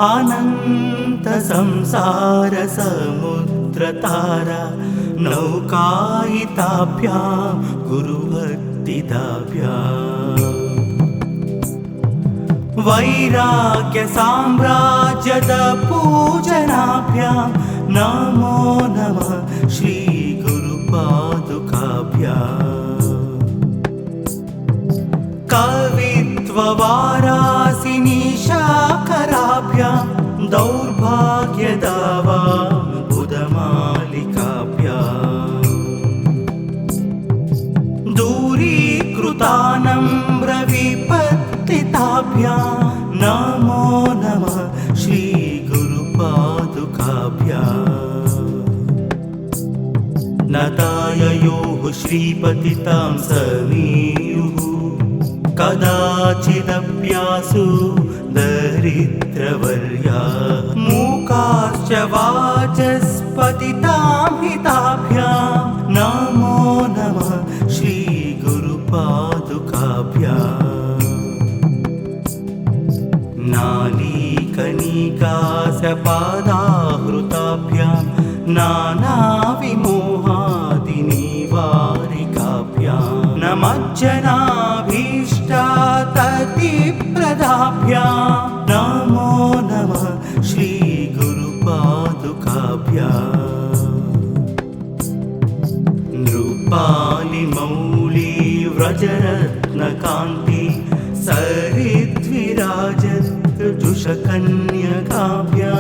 अनंत संसार समुद्रतारा नौकायिताभ्यां गुरुभक्तिदाभ्याम् वैराग्य साम्राज्यद पूजनाभ्यां नमो नमः श्री गुरुपादुकाभ्याम् कवित्व वारासिनी शाकराभ्यां दौर्भाग्यदावां बुधमालिकाभ्याम् दूरीकृतानम्र विपत्तिताभ्यां नमो नमः श्री गुरुपादुकाभ्याम् नताययोः श्रीपतितां समीयुः कदाचिदप्यासु दरिद्रवर्या मूकाश्च वाचस्पतितां हिताभ्यां नमो नमः श्री गुरुपादुकाभ्याम् नालीकनिकासपादाहृताभ्यां नानाविमोहादिनिवारिकाभ्यां नमज्जनाभीष्टाततिप्रदाभ्यां नमो नमः श्री गुरुपादुकाभ्याम् नृपालिमौली व्रजरत्नकान्ति सरिद्विराजत्जुषकन्यकाभ्यां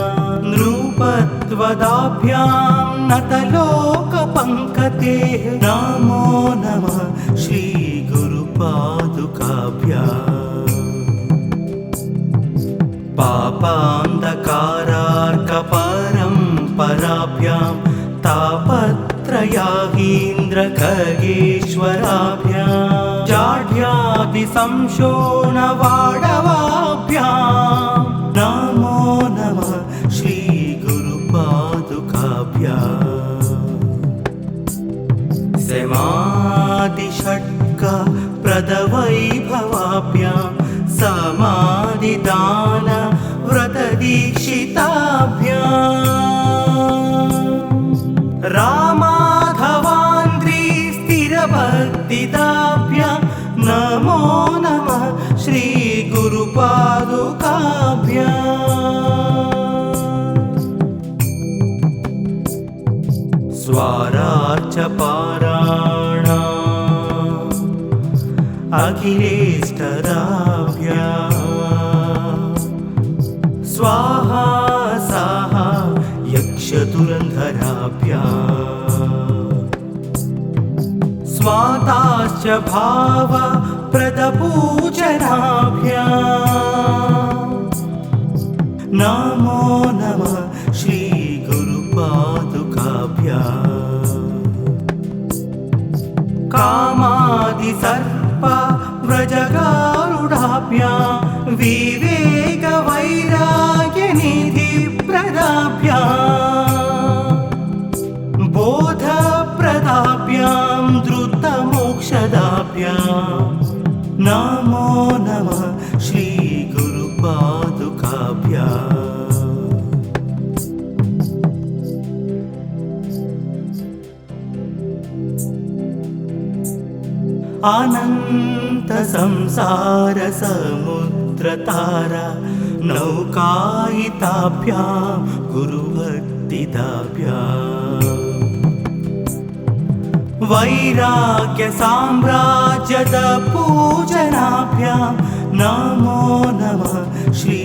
नृपत्वदाभ्यां नतलोकपङ्कतेः नमो नमः श्री गुरुपादुकाभ्याम् पापान्धकारार्कपरम्पराभ्यां तापत्रयाहीन्द्रखगेश्वराभ्यां जाढ्यादिसंशोणवाडवाभ्यां नमो नमः श्री गुरुपादुकाभ्याम् समाधिषट्क प्रदवैभवाभ्यां समाधिदान व्रतदीक्षिताभ्याम् रामाधवान्द्री स्थिरभक्तिदाभ्यां नमो नमः श्री गुरुपादुकाभ्याम् स्वारार्चपाराणा अखिलेष्टदाभ्यां स्वाहा साहा यक्षधुरन्धराभ्यां स्वाताश्च भावप्रदपूजनाभ्यां नमो नमः श्री गुरुपादुकाभ्याम् कामादिसर्प व्रजगारुडाभ्यां विवेकवैराग्यनिधिप्रदाभ्यां बोधप्रदाभ्यां द्रुतमोक्षदाभ्यां नमो नमः श्री गुरुपादुकाभ्याम् अनंत संसार समुद्रतारा नौकायिताभ्यां गुरुभक्तिदाभ्याम् वैराग्य साम्राज्यद पूजनाभ्यां नमो नमः श्री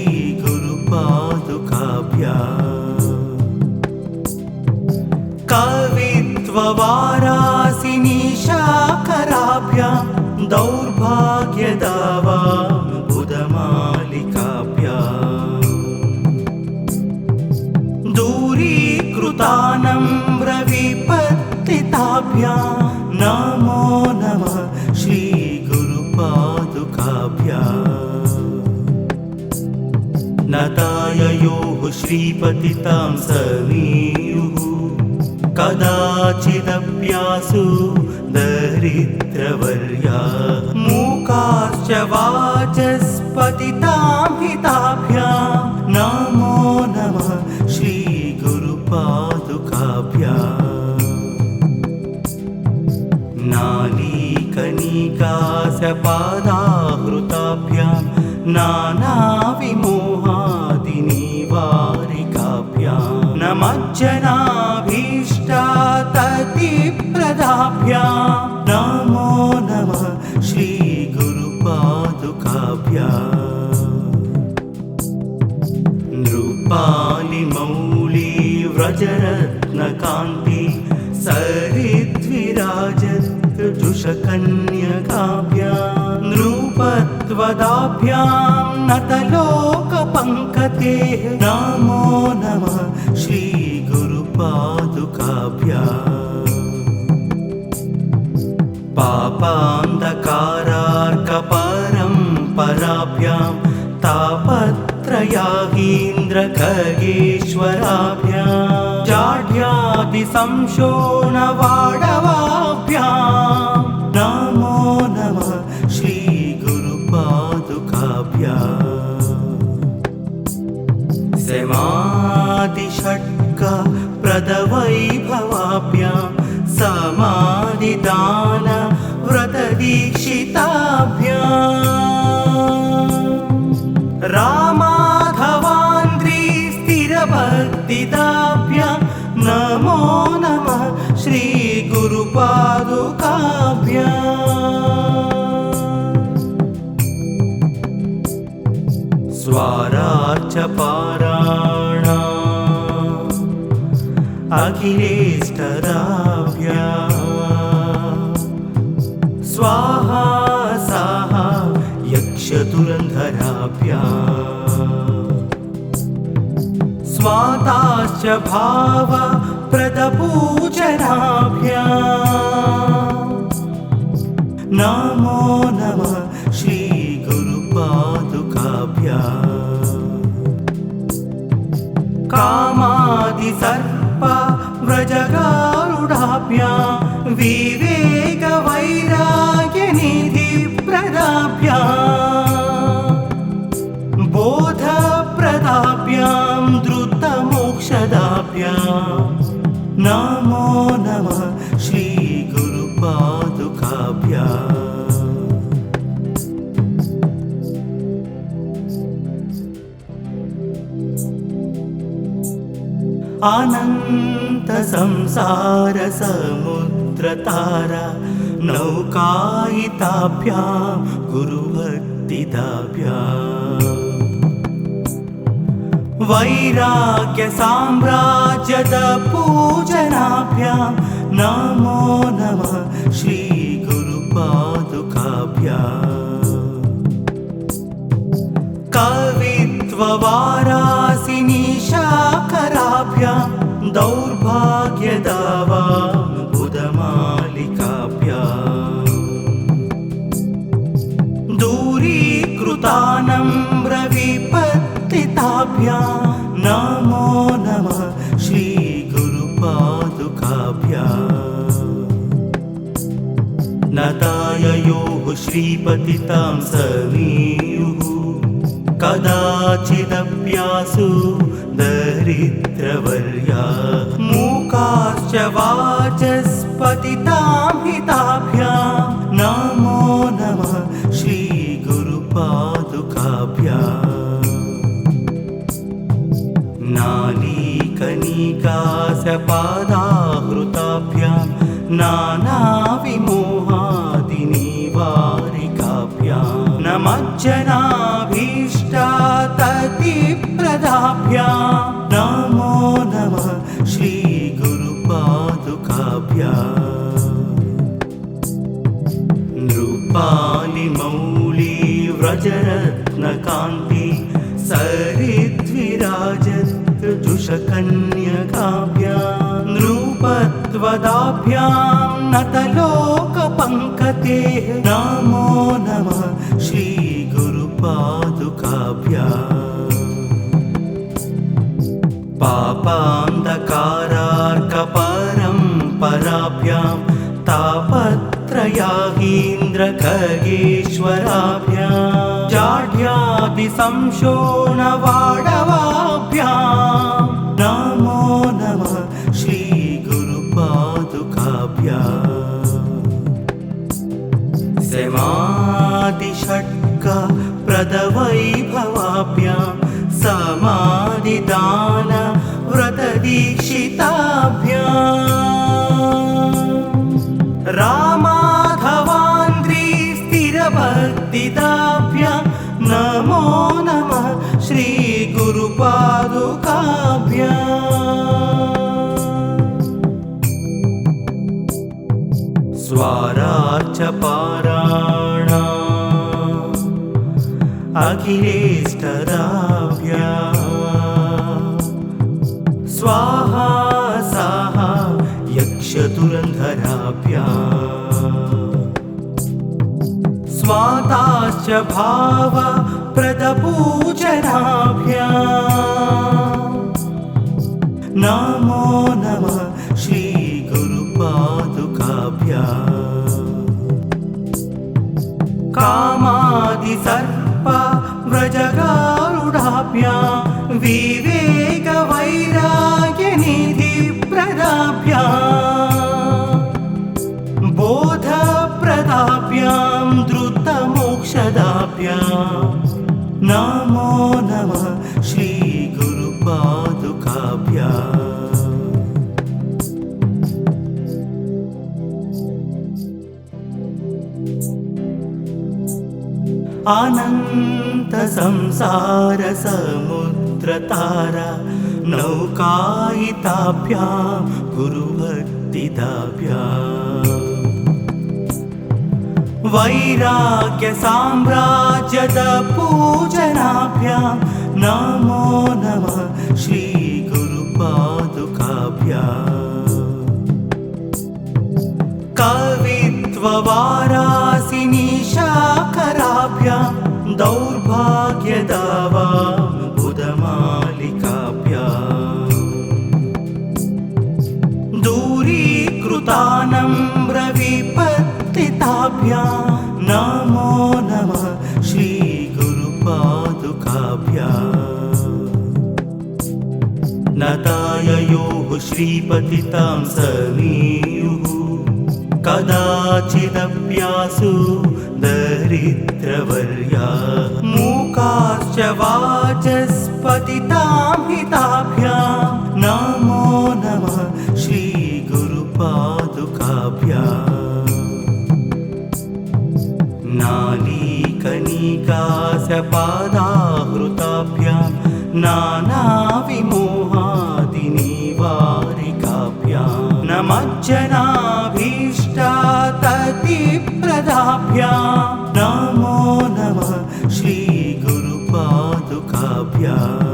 गुरुपादुकाभ्याम् कवित्व वारासिनी शाकराभ्यां दौर्भाग्यदावां बुधमालिकाभ्याम् दूरीकृतानम्र विपत्तिताभ्यां नमो नमः श्री गुरुपादुकाभ्याम् नताययोः श्रीपतितां समीयुः कदाचिदप्यासु दरिद्रवर्या मूकाश्च वाचस्पतितां हिताभ्यां नमो नानाविमोहादिनिवारिकाभ्यां नमज्जनाभीष्टाततिप्रदाभ्यां नमो नमः श्रीगुरुपादुकाभ्याम् नृपालिमौली व्रजरत्नकान्ति सरिद्विराजत्जुषकन्यकाभ्यां नृपत्वदाभ्यां नतलोकपङ्कते नमो नमः श्रीगुरुपादुकाभ्याम् पापान्धकारार्कपरम्पराभ्यां तापत्रयागीन्द्रखगेश्वराभ्यां जाढ्यादिसंशोणवाडवाभ्यां नमो नमः श्रीगुरुपादुकाभ्याम् समाधिषट्कप्रदवैभवाभ्यां समाधिदानव्रतदीक्षिताभ्याम् रामाधवान्द्री स्थिरभक्तिदाभ्यां नमो नमः श्रीगुरुपादुकाभ्याम् स्वारार्चपाराणा अखिलेष्टदाभ्यां स्वाहा साहा यक्षधुरन्धराभ्यां स्वाताश्च भावप्रदपूजनाभ्यां नमो नमः श्रीगुरुपादुकाभ्याम् कामादिसर्प व्रजगारुडाभ्यां विवेकवैराग्यनिधिप्रदाभ्यां बोधप्रदाभ्यां द्रुतमोक्षदाभ्यां नमो नमः श्रीगुरुपादुकाभ्याम् अनन्तसंसारसमुद्रतारा नौकायिताभ्यां गुरुभक्तिदाभ्याम् वैराग्यसाम्राज्यदपूजनाभ्यां नमो नमः श्रीगुरुपादुकाभ्याम् कवित्ववारासिनीशाकराभ्यां दौर्भाग्यदावां बुधमालिकाभ्याम् दूरीकृतानम्रविपत्तिताभ्यां नमो नमः श्रीगुरुपादुकाभ्याम् नताययोः श्रीपतितां समीयुः कदाचिदप्यासु दरिद्रवर्या मूकाश्च वाचस्पतितां हिताभ्यां नमो नमः श्रीगुरुपादुकाभ्याम् नालीकनिकासपादाहृताभ्यां नानाविमोहादिनिवारिकाभ्यां नमज्जनाभीष्टाततिप्रदाभ्यां नमो नमः श्रीगुरुपादुकाभ्याम् नृपालिमौली व्रजरत्नकान्ति सरिद्विराजत्जुषकन्यकाभ्यां नृपत्वदाभ्यां नतलोकपङ्कते नमो नमः श्रीगुरुपादुकाभ्याम् पापान्धकारार्कपरम्पराभ्यां तापत्रयागीन्द्रखगेश्वराभ्यां जाढ्यादिसंशोणवाडवाभ्यां नमो नमः श्रीगुरुपादुकाभ्याम् समाधिषट्क प्रदवैभवाभ्यां समाधिदान व्रतदीक्षिताभ्याम् रामाधवान्द्री स्थिरभक्तिदाभ्यां नमो नमः श्रीगुरुपादुकाभ्याम् स्वारार्चपाराणा अखिलेष्टदाभ्याम् स्वाहा साहा यक्षधुरन्धराभ्याम् स्वाताश्च भाव प्रदपूजनाभ्याम् नमो नमः श्रीगुरुपादुकाभ्याम् कामादिसर्प व्रजगारुडाभ्याम् विवेकवैराग्यनिधिप्रदाभ्याम् बोधप्रदाभ्याम् द्रुतमोक्षदाभ्याम् नमो नमः श्रीगुरुपादुकाभ्याम् अनंत संसार समुद्रतारा नौकायिताभ्यां गुरुभक्तिदाभ्याम् वैराग्य साम्राज्यद पूजनाभ्यां नमो नमः श्रीगुरुपादुकाभ्याम् कवित्ववारासिनी शाकराभ्यां दौर्भाग्यदावाम्बुदमालिकाभ्याम् दूरीकृतानम्रविपत्तिताभ्यां नमो नमः श्रीगुरुपादुकाभ्याम् नताययोः श्रीपतितां समीयुः कदाचिदप्यासु दरिद्रवर्या मूकाश्च वाचस्पतितां हिताभ्यां नमो नमः श्रीगुरुपादुकाभ्याम् नालीकनिकासपादाहृताभ्यां नानाविमोहादिनिवारिकाभ्यां नमज्जनाभीष्टाततिप्रदाभ्यां नमो नमः श्रीगुरुपादुकाभ्याम्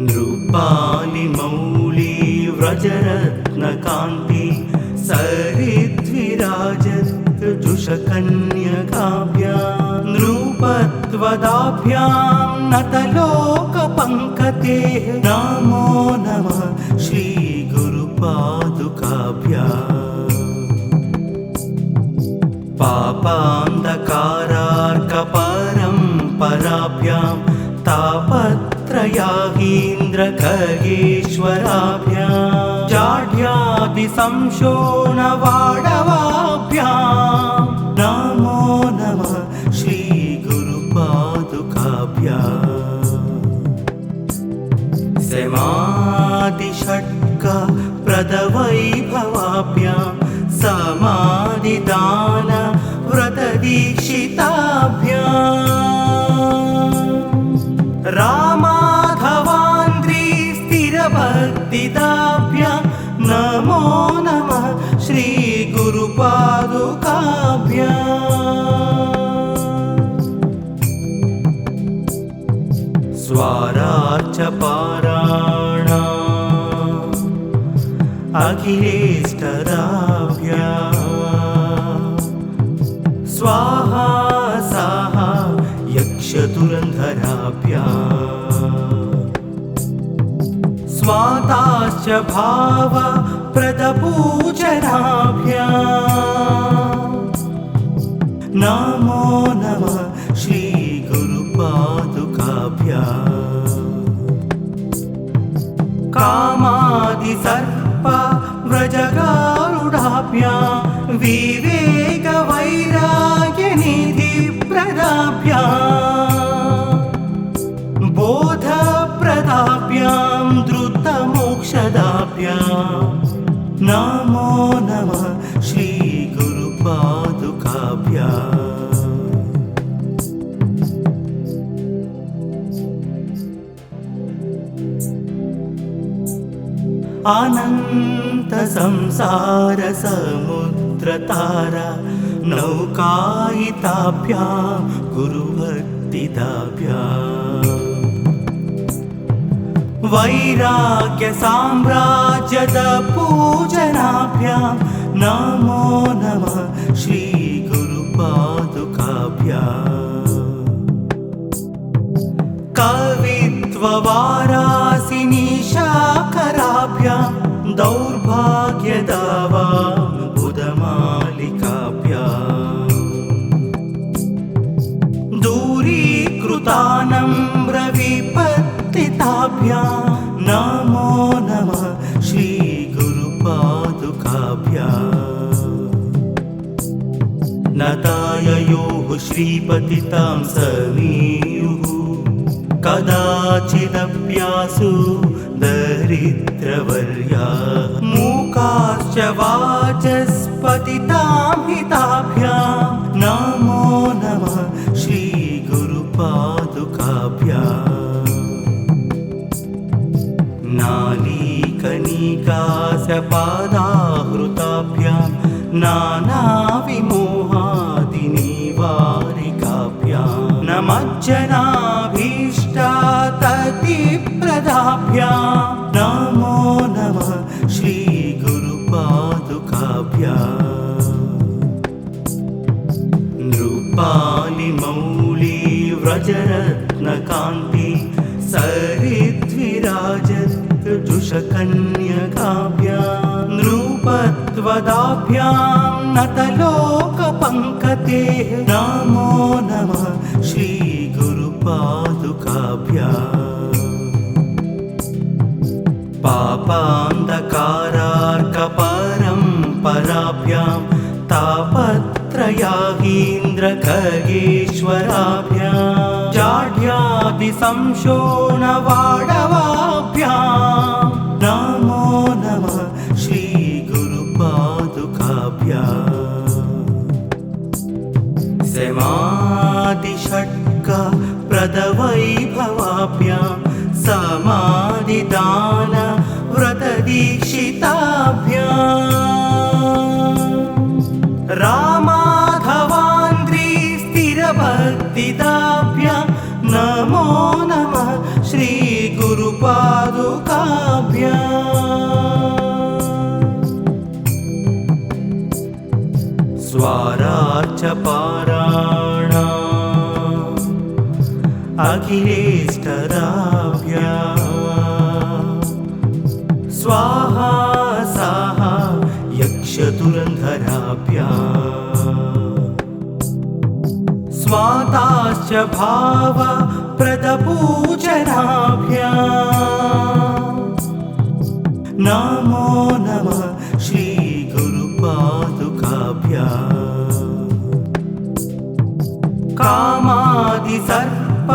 नृपालिमौली व्रजरत्नकान्ति सरिद्विराजत्जुषकन्यकाभ्यां नृपत्वदाभ्यां नतलोकपङ्कते नमो नमः श्रीगुरुपादुकाभ्याम् पापान्धकारार्कपरम्पराभ्यां तापत्रयागीन्द्रखगेश्वराभ्यां जाढ्यादिसंशोणवाडवाभ्यां नमो नमः श्रीगुरुपादुकाभ्याम् समाधिषट्क प्रदवैभवाभ्यां समाधिदान व्रतदीक्षिताभ्याम् रामाधवान्द्री स्थिरभक्तिदाभ्यां नमो नमः श्रीगुरुपादुकाभ्याम् स्वारार्चपाराणा अखिलेष्टदाभ्याम् स्वाहा साहा यक्षधुरन्धराभ्याम् स्वाताश्च भाव प्रदपूजनाभ्याम् नमो नमः श्रीगुरुपादुकाभ्याम् कामादिसर्प व्रजगारुडाभ्यां विवेकवैराग्यनिधिप्रदाभ्याम् पराभ्याम् बोधप्रदाभ्यां द्रुतमोक्षदाभ्याम् नमो नमः श्रीगुरुपादुकाभ्याम्। अनंत संसार समुद्रतारा नौकायिताभ्यां गुरुभक्तिदाभ्याम् वैराग्य साम्राज्यद पूजनाभ्यां नमो नमः श्री गुरुपादुकाभ्याम्। कवित्व वारासिनी शाकराभ्यां दौर्भाग्यदावां बुधमालिकाभ्याम् दूरीकृतानम्र विपत्तिताभ्यां नमो नमः श्री गुरुपादुकाभ्याम्। नताययोः श्रीपतितां समीयुः कदाचिदप्यासु दरिद्रवर्या मूकाश्च वाचस्पतितां हिताभ्यां नमो नमः श्री गुरुपादुकाभ्याम्। नालीकनिकासपादाहृताभ्यां नानाविमोहादिनिवारिकाभ्यां नमज्जनाभीष्टाततिप्रदाभ्यां नमो नमः श्री गुरुपादुकाभ्याम्। नृपालिमौली व्रजरत्नकान्ति सरिद्विराजत् जुषकन्यकाभ्यां नृपत्वदाभ्यां नतलोकपङ्कते नमो नमः श्री गुरुपादुकाभ्याम्। पापान्धकारार्कपरम्पराभ्यां तापत्रयागीन्द्रखगेश्वराभ्यां जाड्यादिसंशोणवाडवाभ्यां नमो नमः श्री गुरुपादुकाभ्याम्। समाधिषट्क प्रदवैभवाभ्यां समाधिदान व्रतदीक्षिताभ्याम् रामाघवान्द्री स्थिरभक्तिदाभ्यां नमो नमः श्री गुरुपादुकाभ्याम्। स्वारार्चपाराणा अखिलेष्टदाभ्यां स्वाहा साहा यक्षधुरन्धराभ्यां स्वाताश्च भाव प्रदपूजनाभ्यां नमो नमः श्री गुरुपादुकाभ्याम्। कामादिसर्प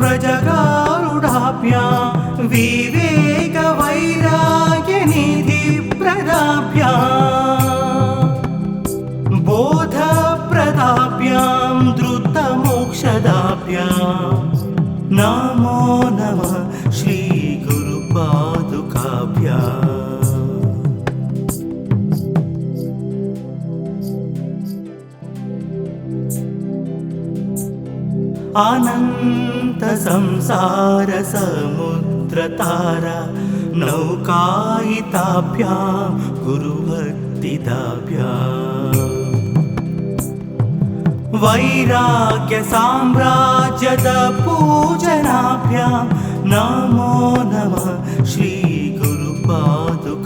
व्रजगारुडाभ्यां विवेकवैराग्यनिधिप्रदाभ्यां बोधप्रदाभ्यां द्रुतमोक्षदाभ्यां नमो नमः श्री गुरुपादुकाभ्याम्। अनंत संसार समुद्रतारा नौकायिताभ्यां गुरुभक्तिदाभ्याम् वैराग्य साम्राज्यद पूजनाभ्यां नमो नमः श्री गुरुपादुकाभ्याम्।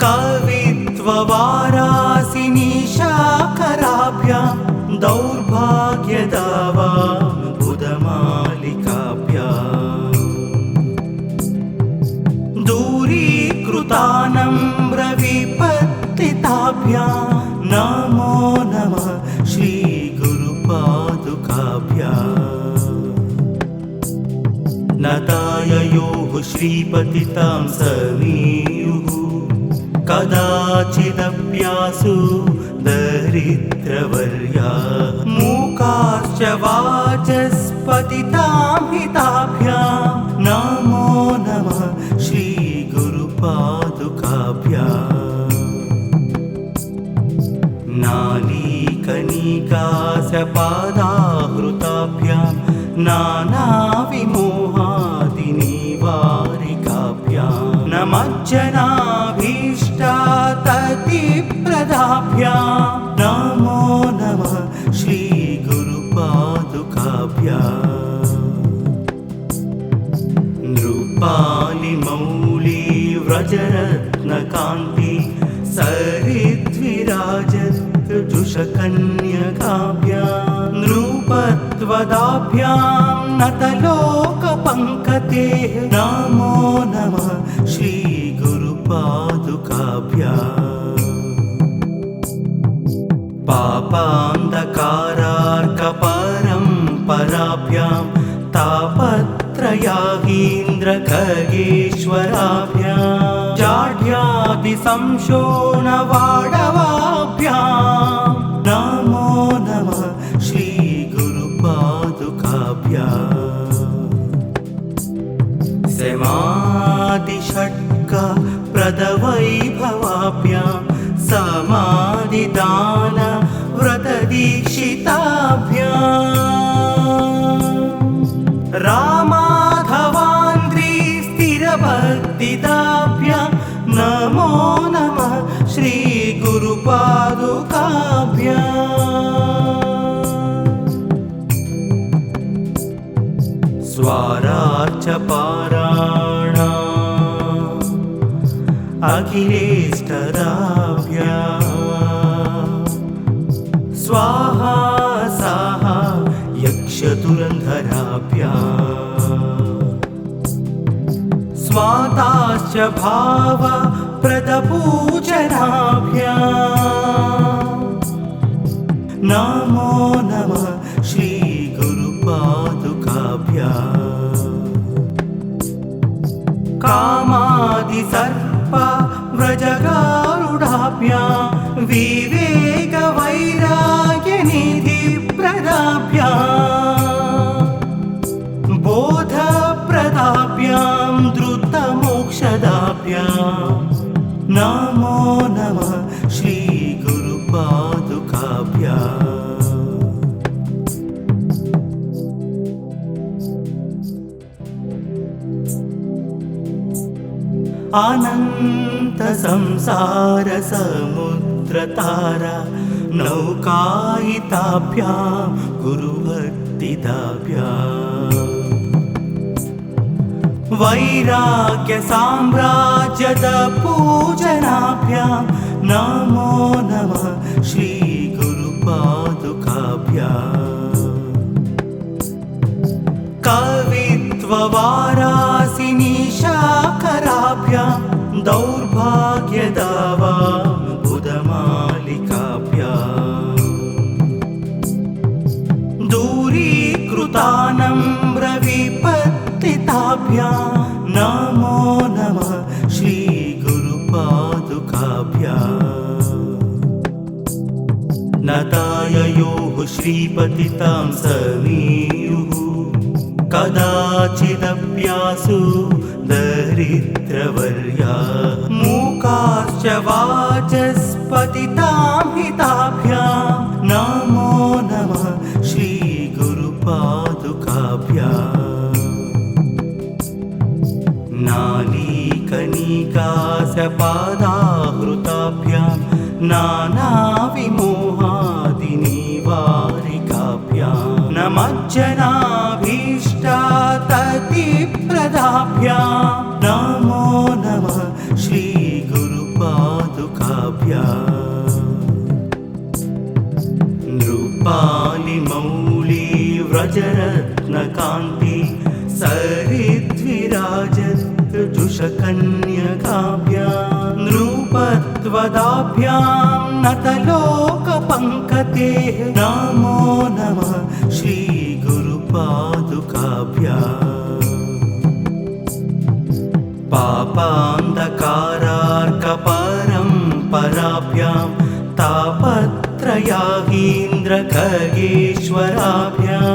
कवित्व वारासिनी शाकराभ्यां दौर्भाग्यदावां बुधमालिकाभ्याम् दूरीकृतानम्र विपत्तिताभ्यां नमो नमः श्रीपतितां समीयुः कदाचिदप्यासु दरिद्रवर्या मूकाश्च वाचस्पतितां हिताभ्यां नमो नमः श्रीगुरुपादुकाभ्याम् नालीकनिकासपादाहृताभ्यां नानाविमोहादिनिवारिकाभ्यां नमज्जनाभीष्टाततिप्रदाभ्यां नमो नमः श्रीगुरुपादुकाभ्याम् नृपालिमौली व्रजरत्नकान्ति सरिद्विराजत्जुषकन्यकाभ्यां नृपत्वदाभ्यां नतलोकपङ्कते नमो नमः श्रीगुरुपादुकाभ्याम् पापान्धकारार्कपरम्पराभ्यां तापत्रयागीन्द्रखगेश्वराभ्यां जाढ्यादिसंशोणवाडवाभ्यां नमो नमः श्रीगुरुपादुकाभ्याम् समाधिषट्कप्रदवैभवाभ्यां समाधिदानव्रतदीक्षिताभ्याम् रामाधवान्द्री स्थिरभक्तिदाभ्यां नमो नमः श्रीगुरुपादुकाभ्याम् स्वारार्चपाराणा अखिलेष्टदाभ्यां स्वाहा साहा यक्षधुरन्धराभ्यां स्वाताश्च भावप्रदपूजनाभ्यां नमो नमः श्रीगुरुपादुकाभ्याम् कामादिसर्पव्रजगारुडाभ्यां विवेकवैराग्यनिधिप्रदाभ्यां बोधप्रदाभ्यां द्रुतमोक्षदाभ्यां नमो नमः श्रीगुरुपादुकाभ्याम् अनन्तसंसारसमुद्रतारा नौकायिताभ्यां गुरुभक्तिदाभ्याम् वैराग्यसाम्राज्यदपूजनाभ्यां नमो नमः श्रीगुरुपादुकाभ्याम् कवित्ववारासिनीशाकराभ्यां दौर्भाग्यदावाबुधमालिकाभ्याम् दूरीकृतानम्रविपत्तिताभ्यां नमो नमः श्रीगुरुपादुकाभ्याम् नताययोः श्रीपतितां समीयुः कदाचिदप्यासु दरिद्रवर्या मूकाश्च वाचस्पतितां हिताभ्यां नमो नमः श्रीगुरुपादुकाभ्याम् नालीकनिकासपादाहृताभ्यां नानाविमोहादिनिवारिकाभ्यां नमज्जनाभीष्टाततिप्रदाभ्यां नमो नमः श्रीगुरुपादुकाभ्याम् नृपालिमौली व्रजरत्नकान्ति सरिद्विराजत्जुषकन्यकाभ्यां नृपत्वदाभ्यां नतलोकपङ्कते नमो नमः श्रीगुरुपादुकाभ्याम् जाहीन्द्रखगेश्वराभ्यां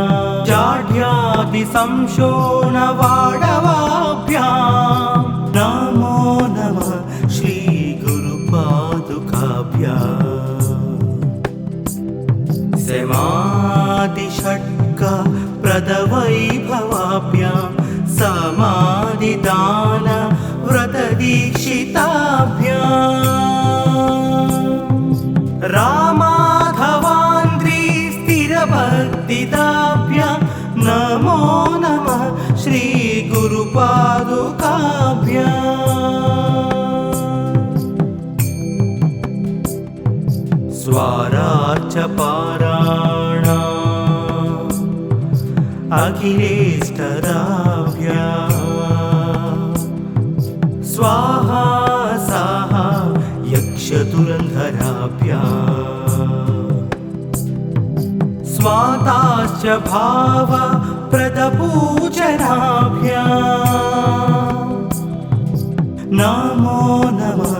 जाढ्यादिसंशोणवाडवाभ्यां नमो नमः श्रीगुरुपादुकाभ्याम् समाधिषट्क प्रदवैभवाभ्यां समाधिदान व्रतदीक्षिताभ्याम् रामाघवान्द्री स्थिरभक्तिदाभ्यां नमो नमः श्रीगुरुपादुकाभ्याम् स्वारार्चपाराणा अखिलेष्टदाभ्याम् स्वाहा साहा यक्षधुरन्धराभ्याम् स्वाताश्च भाव प्रदपूजनाभ्याम् नमो नमः